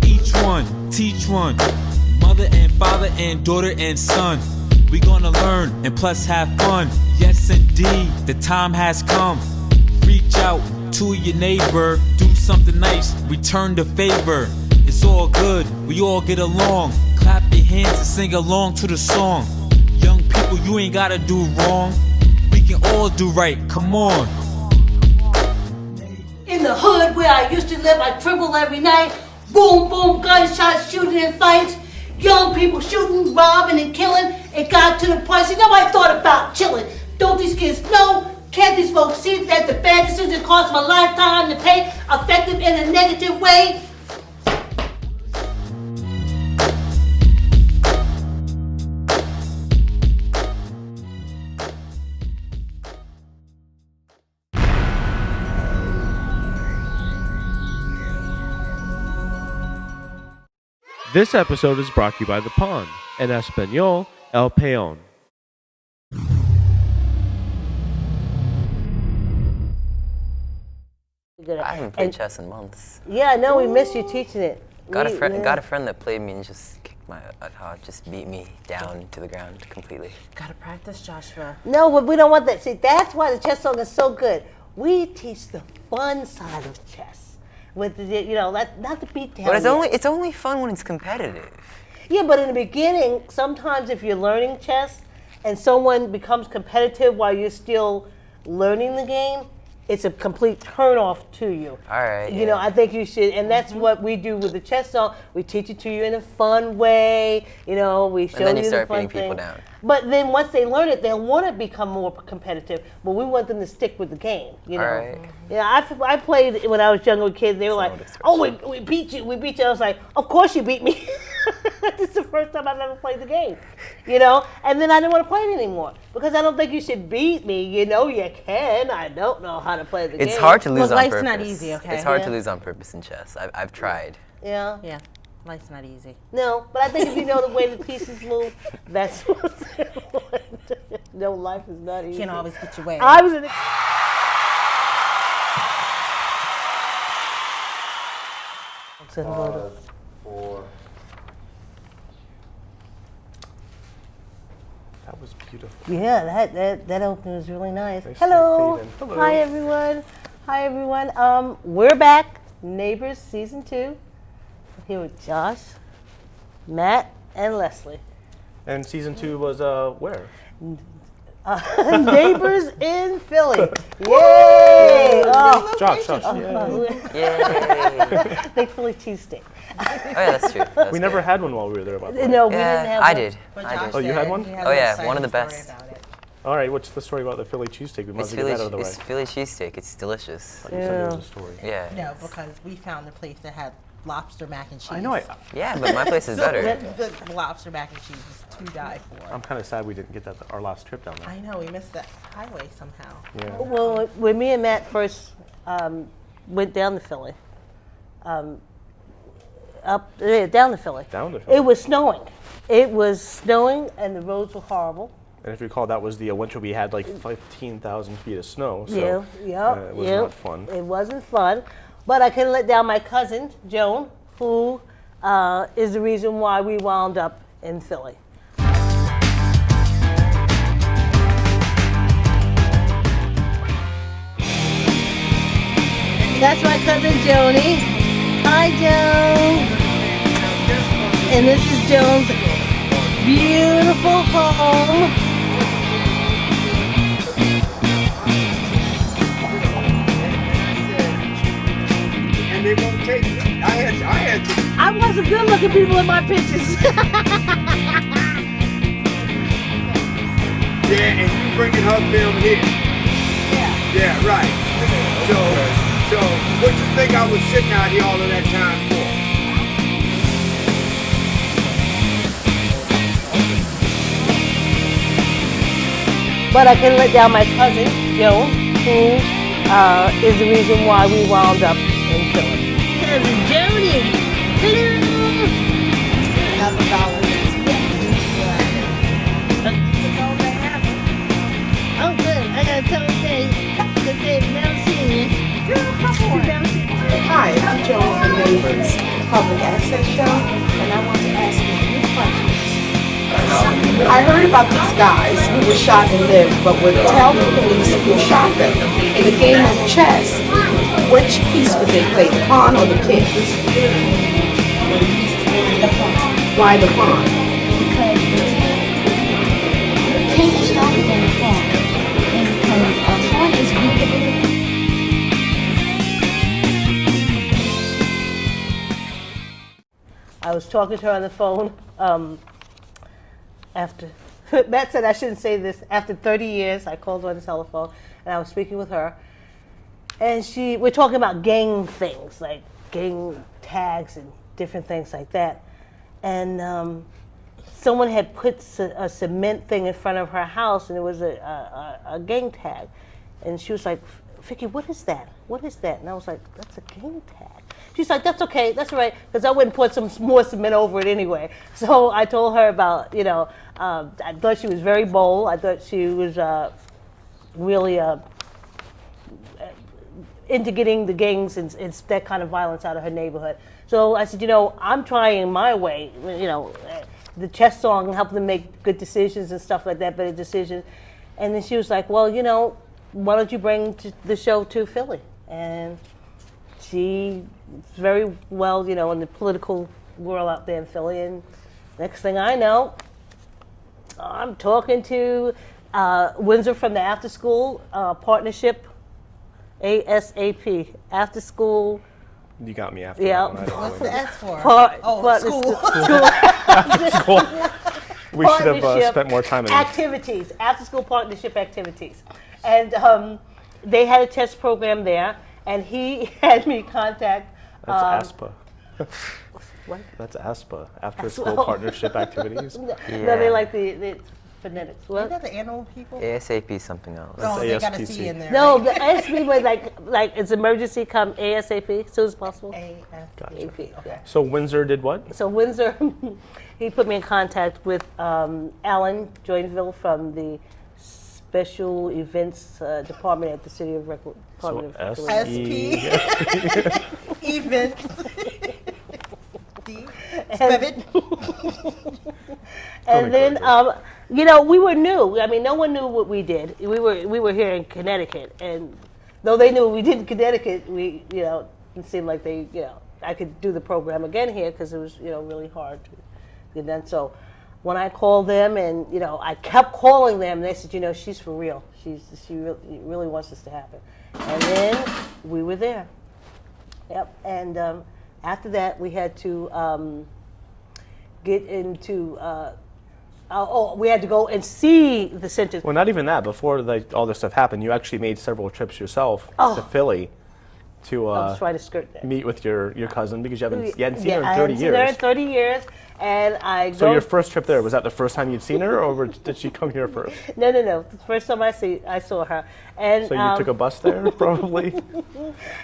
Each one, teach one. Mother and father and daughter and son. We gonna learn and plus have fun. Yes indeed, the time has come. Reach out to your neighbor, do something nice, return the favor. It's all good, we all get along. Clap your hands and sing along to the song. Young people, you ain't gotta do wrong. We can all do right, come on. In the hood where I used to live, I tremble every night. Boom, boom, gunshots, shooting and fights. Young people shooting, robbing, and killing. It got to the point, see, nobody thought about chilling. Don't these kids know? Can't these folks see that the bad decisions cost them a lifetime to pay, affect them in a negative way? This episode is brought to you by The Pawn, en español, El Peón. I haven't played chess in months. Yeah, I know, we miss you teaching it. Got a friend that played me and just kicked just beat me down to the ground completely. Gotta practice, Joshua. No, but we don't want that. See, that's why the chess song is so good. We teach the fun side of chess. With the, not the beat down. But it's only fun when it's competitive. Yeah, but in the beginning, sometimes if you're learning chess and someone becomes competitive while you're still learning the game, it's a complete turn-off to you. All right. I think you should, and that's what we do with the chess song. We teach it to you in a fun way. We show you the fun thing. And then you start beating people down. But then once they learn it, they'll want to become more competitive. But we want them to stick with the game. All right. Yeah, I played when I was younger with kids. They were like, "Oh, we beat you. We beat you." I was like, "Of course you beat me." This is the first time I've ever played the game. And then I didn't want to play it anymore because I don't think you should beat me. You can. I don't know how to play the game. It's hard to lose on life's purpose. not easy, okay? It's hard to lose on purpose in chess. I've tried. Yeah. Yeah, life's not easy. No, but I think if you know the way the pieces move, that's what's important. No, life is not easy. You can't always get your way. I was in the... 5, 4. That was beautiful. Yeah, that opening was really nice. Nice Hello. to fade in. Hello. Hi everyone. We're back. Neighbors season 2. I'm here with Josh, Matt, and Leslie. And season 2 was where? Neighbors in Philly. Yay! Oh. Josh. Yay! Big Philly cheesesteak. Oh yeah, that's true. That's We never had one while we were there, by the way. No, we didn't have I one. did. Oh, you had one? Oh yeah, one of the best. All right, what's the story about the Philly cheesesteak? We must get that out of the way. It's Philly cheesesteak. It's delicious. You said there was a story. Yeah. No, because we found a place that had lobster mac and cheese. I know. Yeah, but my place is better. The lobster mac and cheese is to die for. I'm kind of sad we didn't get that our last trip down there. I know, we missed that highway somehow. Yeah. Well, when me and Matt first went down to Philly, down to Philly. Down to Philly. It was snowing. It was snowing, and the roads were horrible. And if you recall, that was the winter we had like 15,000 feet of snow. So it was not fun. It wasn't fun. But I couldn't let down my cousin, Joan, who is the reason why we wound up in Philly. That's my cousin Joni. Hi, Joan. And this is Joan's beautiful home. They won't take it. I had to. I wasn't good looking people in my pictures. Yeah, and you bringing her film here. Yeah, right. So what you think I was sitting out here all of that time for? But I couldn't let down my cousin, Joan, who is the reason why we wound up in Philly. Cousin Jody! Hello! Oh, good. I gotta tell Dave, because they've never seen you. Hi, I'm Joan from Neighbors. public access show, and I want to ask you a few questions. I heard about these guys who were shot and lived, but would tell the police who shot them. In the game of chess, which piece would they play, the pawn or the king? Why the pawn? Because the king is stronger than the pawn, and because a pawn is weaker. I was talking to her on the phone after, Matt said I shouldn't say this, after 30 years, I called her on the telephone, and I was speaking with her, and we're talking about gang things, like gang tags and different things like that, and someone had put a cement thing in front of her house, and it was a gang tag, and she was like, Vicky, what is that? What is that? And I was like, that's a gang tag. She's like, that's okay, that's all right, because I wouldn't put some more cement over it anyway. So I told her about, I thought she was very bold. I thought she was really into getting the gangs and that kind of violence out of her neighborhood. So I said, I'm trying my way, the chess song, help them make good decisions and stuff like that, better decisions. And then she was like, well, why don't you bring the show to Philly? And she's very well, in the political world out there in Philly. And next thing I know, I'm talking to Windsor from the After School Partnership, ASAP, After School. You got me after Yeah. that one. What's the S for? School. We should have spent more time in activities, after school partnership activities. And they had a test program there, and he had me contact. That's ASPA. What? That's ASPA, After School Partnership Activities. No, they like the phonetics. What? Isn't that the animal people? ASAP is something else. Oh, they got a ASPC. C in there. No, right? the ASP was like it's emergency come ASAP, as soon as possible. Gotcha. Okay. So Windsor did what? So Windsor, he put me in contact with Alan Joinville from the Special Events Department at the City of Department of SP. Events. And then, we were new. I mean, no one knew what we did. We were here in Connecticut, and though they knew what we did in Connecticut, it seemed like I could do the program again here because it was, really hard to get done. So when I called them, and I kept calling them, they said, she's for real. She really wants this to happen. And then we were there. Yep. And after that, we had to get into. We had to go and see the centers. Well, not even that. Before all this stuff happened, you actually made several trips yourself to Philly to I was trying to skirt that. meet with your cousin because you hadn't seen her in I 30 hadn't seen her in years. 30 years, and I So your first trip there, was that the first time you'd seen her, or did she come here first? No. The first time I saw her, and So you took a bus there, probably?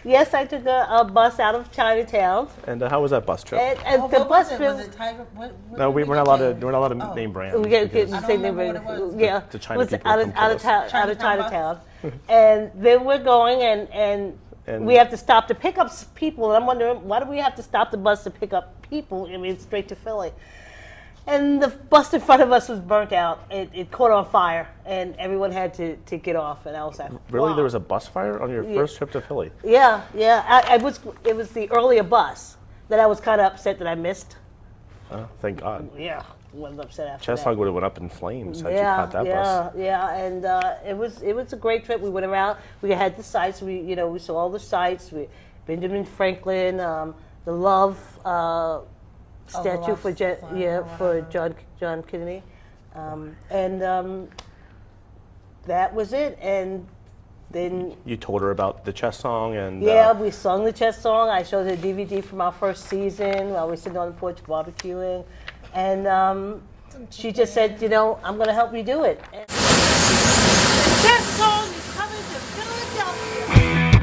Yes, I took a bus out of Chinatown. And how was that bus trip? And the bus was trip. it Tiger? No, we're not allowed to name brands. We get because- the I same don't name. remember what it was. Yeah, The China it was people out come of kill us. Chinatown, and then we're going and we have to stop to pick up people, and I'm wondering, why do we have to stop the bus to pick up people? I mean, straight to Philly. And the bus in front of us was burnt out. It caught on fire, and everyone had to get off. And I was like, Really? wow. There was a bus fire on your first trip to Philly? Yeah. It was the earlier bus that I was kind of upset that I missed. Oh, thank God. Yeah, wasn't upset after Chess that. Hog would have went up in flames had you caught that bus. Yeah, and it was a great trip. We went around. We had the sites. We saw all the sites. Benjamin Franklin, the Love statue for John Kennedy, and that was it. And then You told her about the chess song and we sung the chess song. I showed her a DVD from our first season while we were sitting on the porch barbecuing, and she just said, I'm going to help you do it. Chess song is coming to Philadelphia.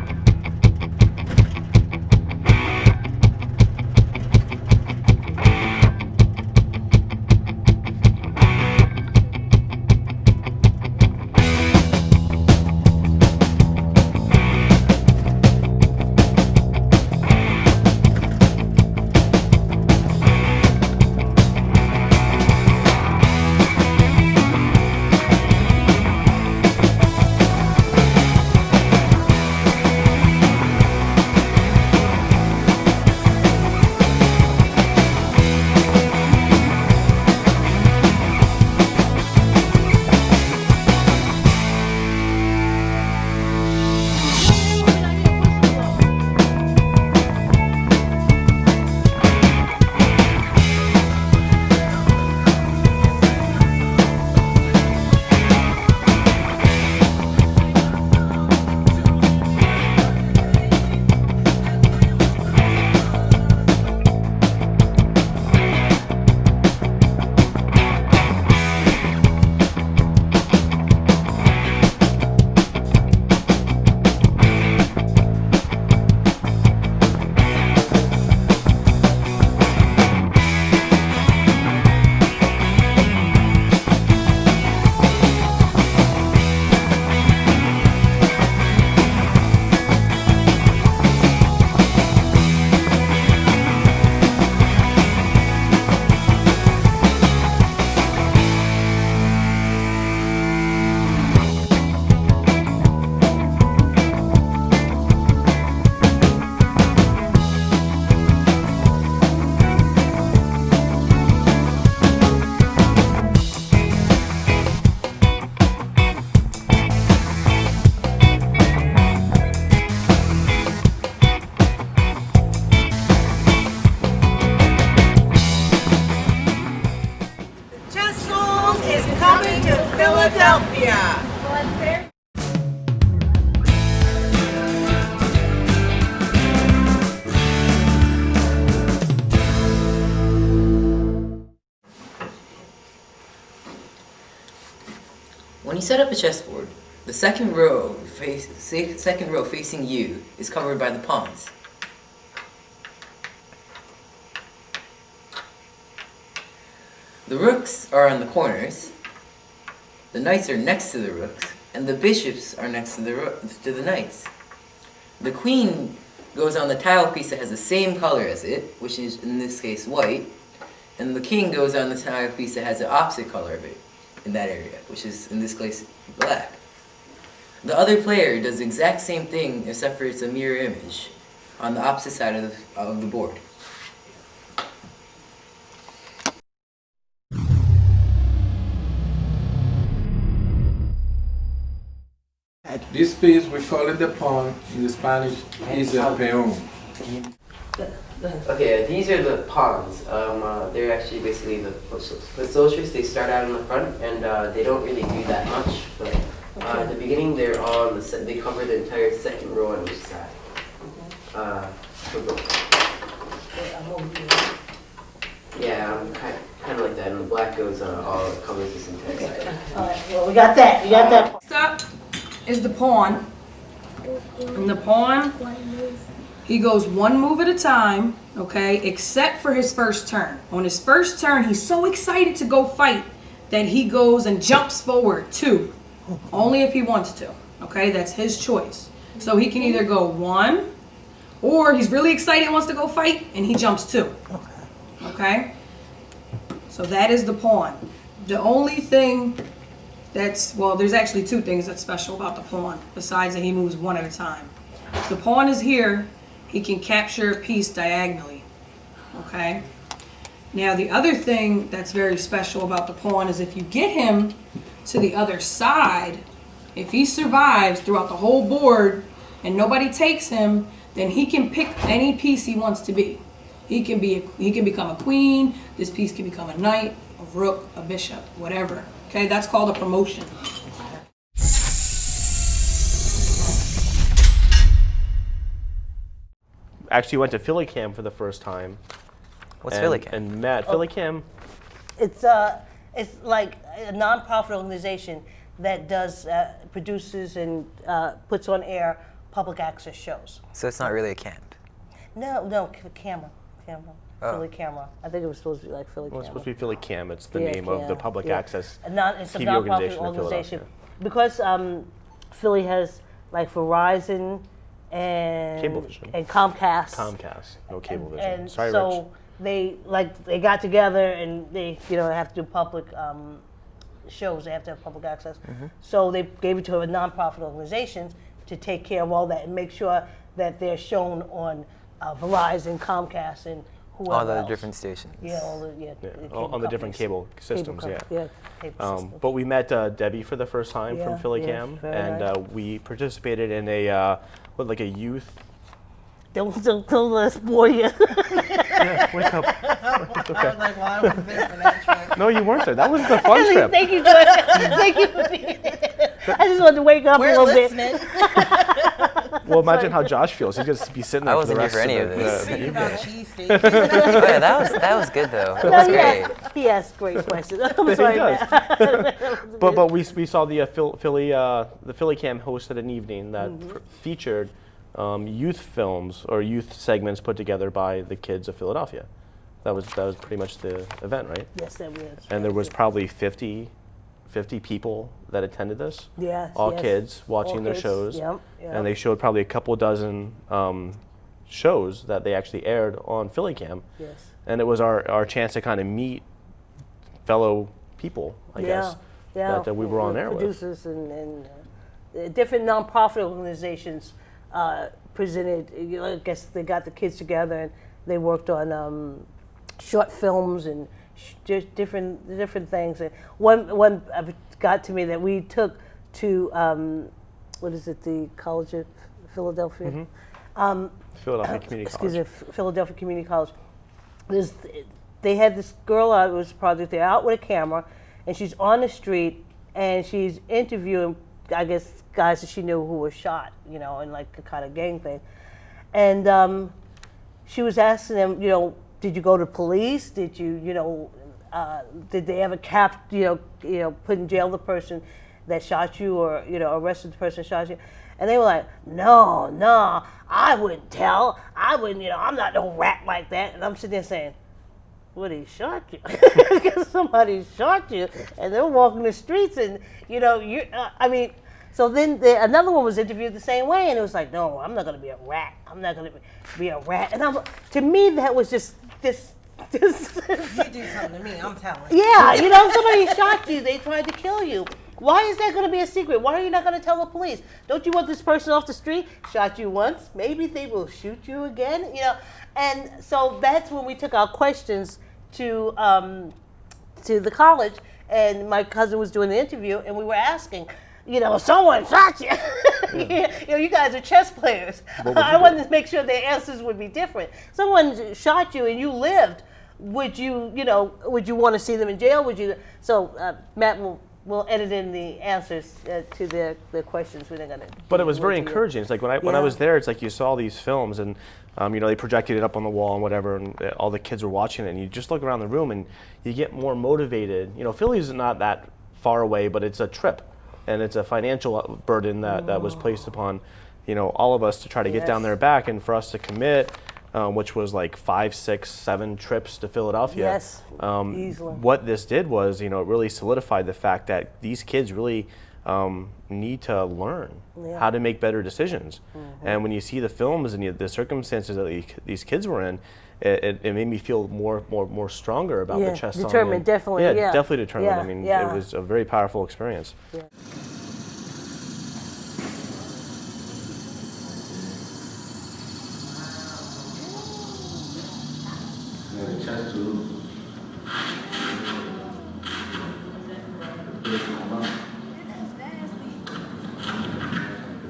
Philadelphia. When you set up a chessboard, the second row facing you is covered by the pawns. The rooks are on the corners, the knights are next to the rooks, and the bishops are next to the knights. The queen goes on the tile piece that has the same color as it, which is in this case white, and the king goes on the tile piece that has the opposite color of it in that area, which is in this case black. The other player does the exact same thing except for it's a mirror image on the opposite side of the board. This piece, we call it the pawn. In the Spanish, is a peón. Okay, these are the pawns. They're actually basically the foot soldiers. They start out in the front, and they don't really do that much. But at the beginning, they're on the they cover the entire second row on each side. Yeah, kind of like that. And the black goes all covers this entire side. All right, well, we got that. We got that. Stop is the pawn. And the pawn, he goes one move at a time, okay, except for his first turn. On his first turn, he's so excited to go fight that he goes and jumps forward 2. Only if he wants to, okay? That's his choice. So he can either go 1, or he's really excited and wants to go fight, and he jumps 2. Okay? So that is the pawn. The only thing there's actually 2 things that's special about the pawn, besides that he moves 1 at a time. The pawn is here, he can capture a piece diagonally, okay? Now the other thing that's very special about the pawn is if you get him to the other side, if he survives throughout the whole board and nobody takes him, then he can pick any piece he wants to be. He can become a queen, this piece can become a knight, a rook, a bishop, whatever. Okay, that's called a promotion. Actually went to PhillyCam for the first time. What's PhillyCam? And met PhillyCam. It's like a non-profit organization that does produces and puts on air public access shows. So it's not really a camp? No, camera. Philly Camera. I think it was supposed to be like Philly Camera. It's supposed to be PhillyCam. It's the name of the public access it's a TV non-profit organization. Because Philly has like Verizon and Cablevision. And Comcast. No Cablevision. And Sorry, so Rich. they got together and they have to do public shows. They have to have public access. So they gave it to a non-profit organizations to take care of all that and make sure that they're shown on Verizon, Comcast, and whoever all the else. different stations. Yeah, on the different cable systems. Cable systems. But we met Debbie for the first time from PhillyCam, and we participated in a youth. Don't let us bore you. Yeah, wake up. It's okay. I was like, well, I wasn't there for that trip. No, you weren't there. That was the fun trip. Thank you, George. Thank you for being there. I just wanted to wake up a little bit. Well, imagine how Josh feels. He's going to be sitting there for the rest of the evening. That was good though. That was great. He asked great questions. I'm sorry. But we saw the PhillyCam hosted an evening that featured youth films or youth segments put together by the kids of Philadelphia. That was pretty much the event, right? Yes, that was. And there was probably 50 people that attended this. Yes. All kids watching their shows. Yep. And they showed probably a couple dozen shows that they actually aired on PhillyCam. Yes. And it was our chance to kind of meet fellow people, I guess, that we were on air with. Producers and different nonprofit organizations presented. I guess they got the kids together and they worked on short films and just different things. And one got to me that we took to the College of Philadelphia. Philadelphia Community College. Excuse me, Philadelphia Community College. They had this girl out. It was a project. They're out with a camera, and she's on the street, and she's interviewing, I guess, guys that she knew who were shot, you know, in like a kind of gang thing. And she was asking them, you know, did you go to police? Did you, you know, did they ever put in jail the person that shot you, or, you know, arrested the person that shot you? And they were like, no, I wouldn't tell. I wouldn't, you know, I'm not no rat like that. And I'm sitting there saying, well, he shot you. Because somebody shot you, and they're walking the streets, and, you know, so then another one was interviewed the same way, and it was like, no, I'm not going to be a rat. I'm not going to be a rat. And to me, that was just this. You do something to me, I'm telling. Yeah, you know, somebody shot you. They tried to kill you. Why is that going to be a secret? Why are you not going to tell the police? Don't you want this person off the street? Shot you once. Maybe they will shoot you again. You know, and so that's when we took our questions to the college, and my cousin was doing the interview, and we were asking, you know, someone shot you. You know, you guys are chess players. I wanted to make sure their answers would be different. Someone shot you and you lived. Would you want to see them in jail? Would you? So Matt will edit in the answers to the questions we're going to. But it was very encouraging. It's like when I was there, it's like you saw these films, and you know, they projected it up on the wall and whatever, and all the kids were watching it, and you just look around the room and you get more motivated. You know, Philly's not that far away, but it's a trip, and it's a financial burden that was placed upon, you know, all of us to try to get down there back, and for us to commit. Which was like 5, 6, 7 trips to Philadelphia. Yes, easily. What this did was, you know, it really solidified the fact that these kids really need to learn how to make better decisions. Mm-hmm. And when you see the films and the circumstances that these kids were in, it made me feel more stronger about the chess. Determined, definitely. Yeah, definitely determined. Yeah, I mean, it was a very powerful experience. Yeah. Chess too.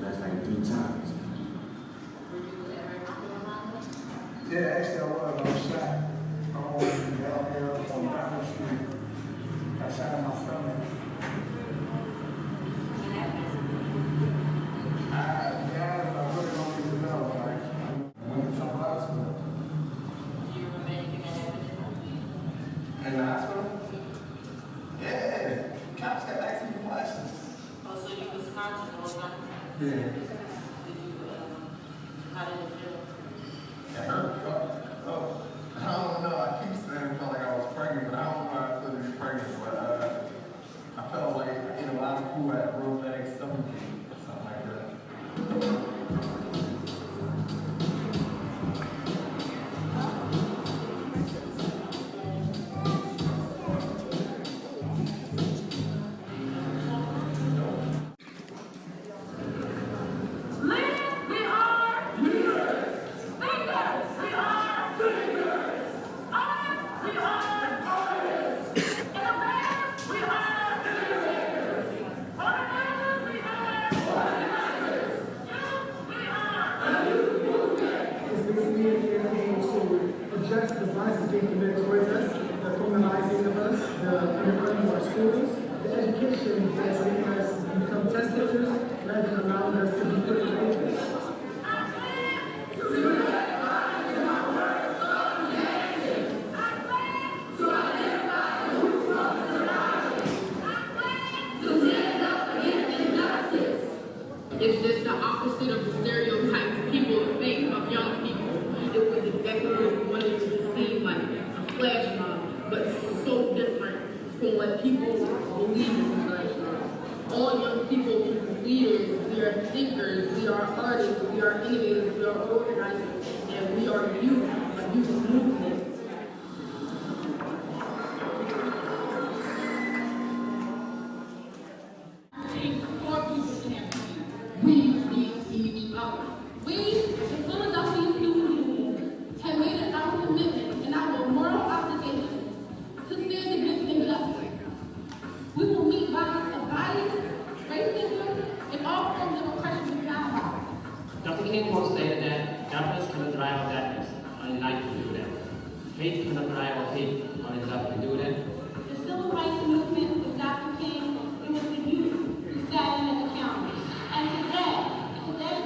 That's like 3 times. Yeah, actually I was shot. I was out there on Brown Street. I shot in my stomach. I really don't even know. I went to some hospital. In the hospital? Yeah. Cops kept asking me questions. Oh, so you was conscious the whole time? Yeah. How did it feel? It hurt. Oh, I don't know. I keep saying I felt like I was pregnant, but I don't know how I feel to be pregnant. But I felt like I ate a lot of food at robotic stomach ache or something like that. It's just the opposite of the stereotypes people think of young people. It was exactly what we wanted it to seem like, a flash mob, but so different from what people believe is a flash mob. All young people are leaders, we are thinkers, we are artists, we are innovators, we are organizers, and we are youth, a youth movement. Hate cannot drive or hate on itself to do that. The civil rights movement with Dr. King, it was youth who sat in at the counter. And today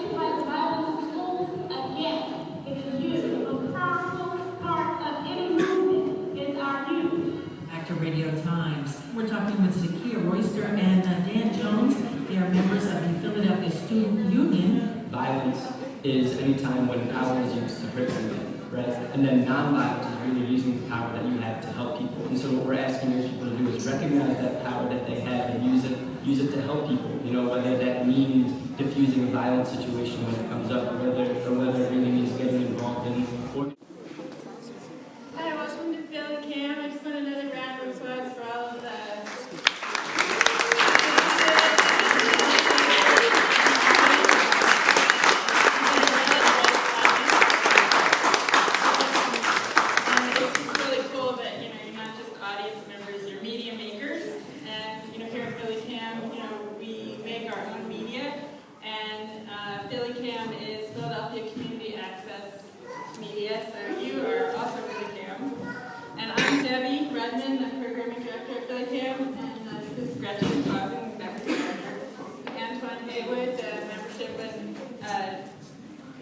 to fight violence in schools, again, it is you. The most powerful part of any movement is our youth. Actor Radio Times. We're talking with Zakia Royster and Dan Jones. They are members of the Philadelphia Student Union. Violence is any time when power is used to hurt somebody, right? And then non-violence is really using the power that you have to help people. And so what we're asking your people to do is recognize that power that they have and use it to help people. You know, whether that means diffusing a violent situation when it comes up, or whether it really means getting involved in. Hi, welcome to Philly Cam. I just want another round of applause for all of the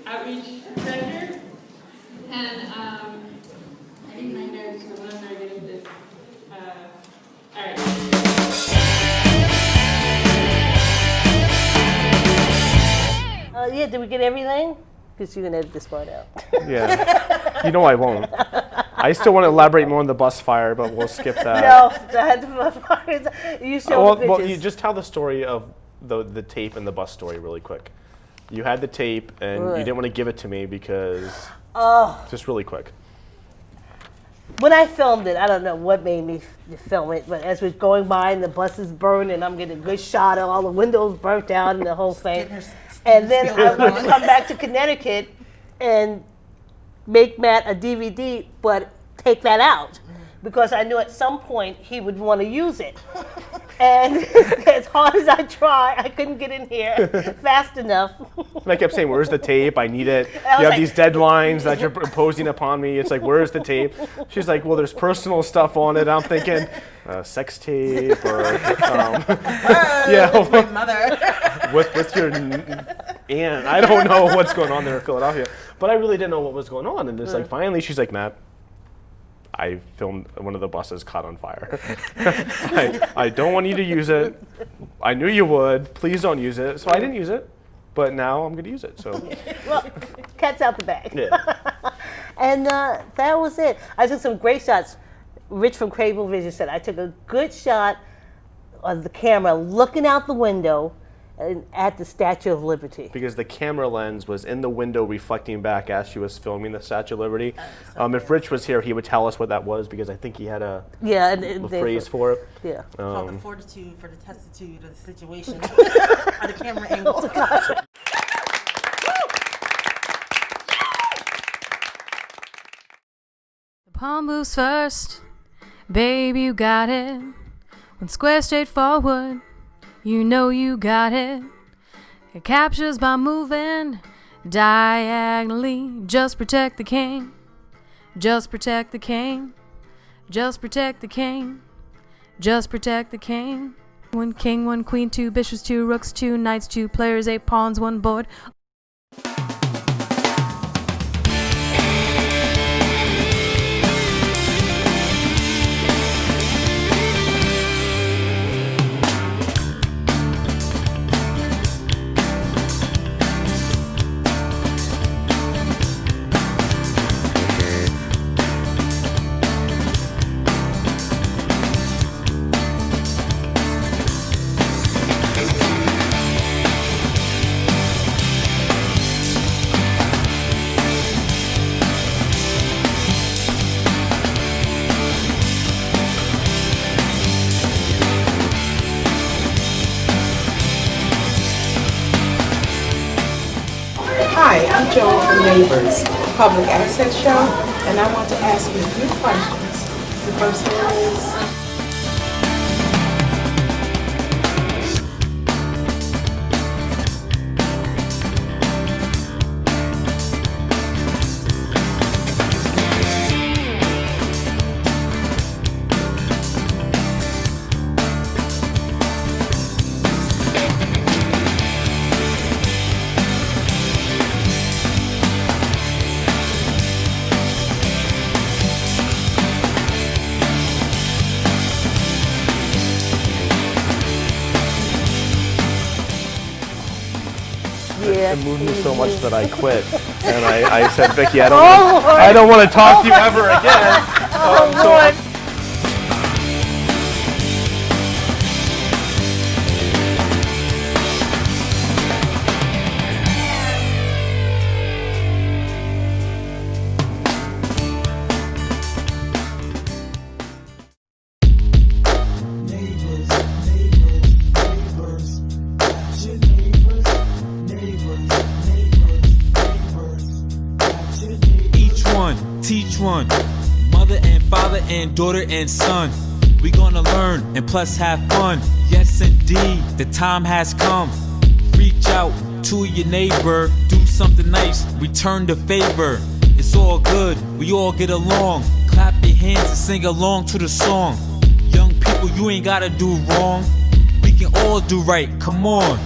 outreach director, and I need my notes for when I'm getting this. All right. Yeah, did we get everything? Because you can edit this part out. Yeah. You know I won't. I still want to elaborate more on the bus fire, but we'll skip that. No, I had the bus fires. You show the pictures. Well, you just tell the story of the tape and the bus story really quick. You had the tape, and you didn't want to give it to me because... Just really quick. When I filmed it, I don't know what made me film it, but as we're going by and the buses burn and I'm getting a good shot of all the windows burnt out and the whole thing. And then I want to come back to Connecticut and make Matt a DVD, but take that out. Because I knew at some point he would want to use it. And as hard as I try, I couldn't get in here fast enough. And I kept saying, where's the tape? I need it. You have these deadlines that you're imposing upon me. It's like, where's the tape? She's like, well, there's personal stuff on it. I'm thinking, sex tape or, with mother. with your aunt. I don't know what's going on there in Philadelphia. But I really didn't know what was going on. And it's like, finally, she's like, Matt, I filmed one of the buses caught on fire. I don't want you to use it. I knew you would. Please don't use it. So I didn't use it, but now I'm going to use it. So, well, cat's out the bag. Yeah. And that was it. I took some great shots. Rich from Crable Vision said I took a good shot of the camera looking out the window at the Statue of Liberty. Because the camera lens was in the window reflecting back as she was filming the Statue of Liberty. If Rich was here, he would tell us what that was because I think he had a phrase for it. Yeah. Called the fortitude for the testitude of the situation. Or the camera angle. The palm moves first. Baby, you got it. When square, straightforward. You know you got it. It captures by moving diagonally. Just protect the king. Just protect the king. Just protect the king. Just protect the king. 1 king, 1 queen, 2 bishops, 2 rooks, 2 knights, 2 players, 8 pawns, 1 board. Hi, I'm Joel from Neighbors, Public Access Show, and I want to ask you a few questions. The first one is, It moved me so much that I quit, and I said, Vicky, I don't want to talk to you ever again. Lord. Teach one, mother and father and daughter and son. We gonna learn and plus have fun. Yes indeed, the time has come. Reach out to your neighbor, do something nice, return the favor. It's all good, we all get along. Clap your hands and sing along to the song. Young people, you ain't gotta do wrong. We can all do right, come on.